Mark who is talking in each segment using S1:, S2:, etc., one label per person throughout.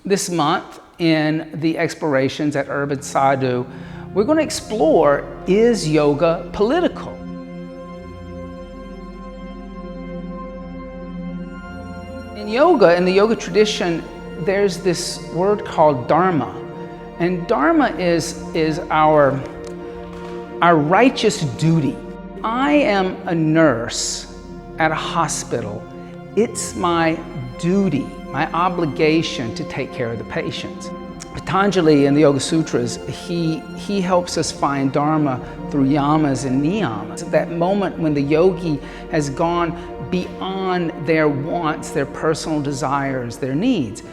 S1: This month in the explorations at Urban Sadhu, we're going to explore, is yoga political? In yoga, in the yoga tradition, there's this word called dharma. And dharma is our righteous duty. I am a nurse at a hospital. It's my duty, my obligation to take care of the patients. Patanjali in the Yoga Sutras, he helps us find dharma through yamas and niyamas. That moment when the yogi has gone beyond their wants, their personal desires, their needs.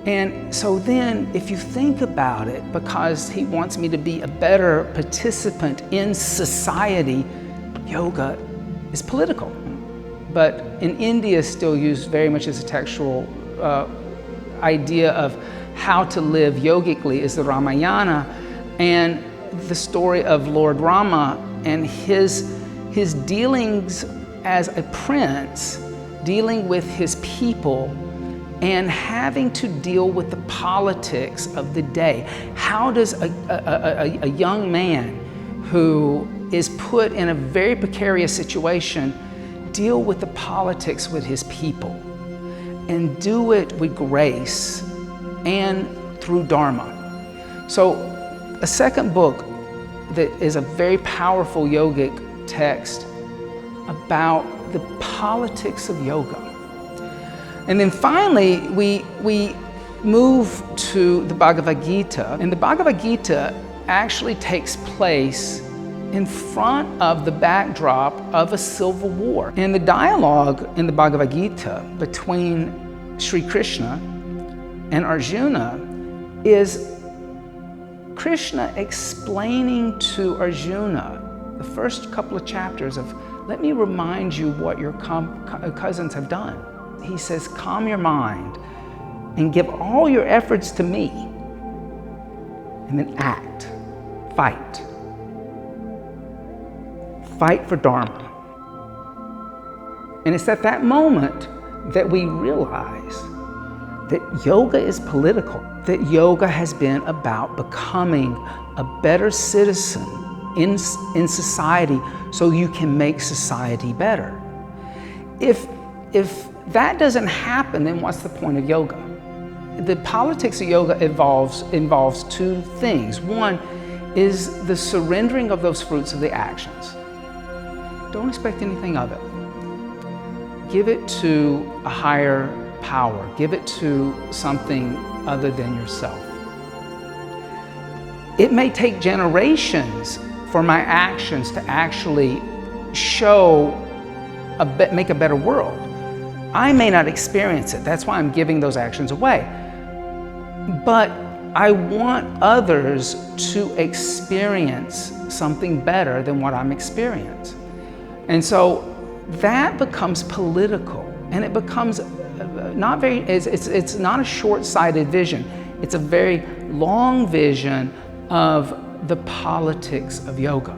S1: And so then, if you think about it, because he wants me to be a better participant in society, yoga is political. But in India, still used very much as a textual idea of how to live yogically is the Ramayana, and the story of Lord Rama and his dealings as a prince, dealing with his people, and having to deal with the politics of the day. How does a young man who is put in a very precarious situation deal with the politics with his people and do it with grace and through dharma? So a second book that is a very powerful yogic text about the politics of yoga. And then finally, we move to the Bhagavad Gita. And the Bhagavad Gita actually takes place in front of the backdrop of a civil war. And the dialogue in the Bhagavad Gita between Sri Krishna and Arjuna is Krishna explaining to Arjuna the first couple of chapters of, let me remind you what your cousins have done. He says, calm your mind and give all your efforts to me, and then act, fight. Fight for dharma. And it's at that moment that we realize that yoga is political, that yoga has been about becoming a better citizen in society so you can make society better. If that doesn't happen, then what's the point of yoga? The politics of yoga involves two things. One is the surrendering of those fruits of the actions. Don't expect anything of it. Give it to a higher power. Give it to something other than yourself. It may take generations for my actions to actually make a better world. I may not experience it. That's why I'm giving those actions away. But I want others to experience something better than what I'm experiencing. And so that becomes political, and it becomes it's not a short-sighted vision. It's a very long vision of the politics of yoga.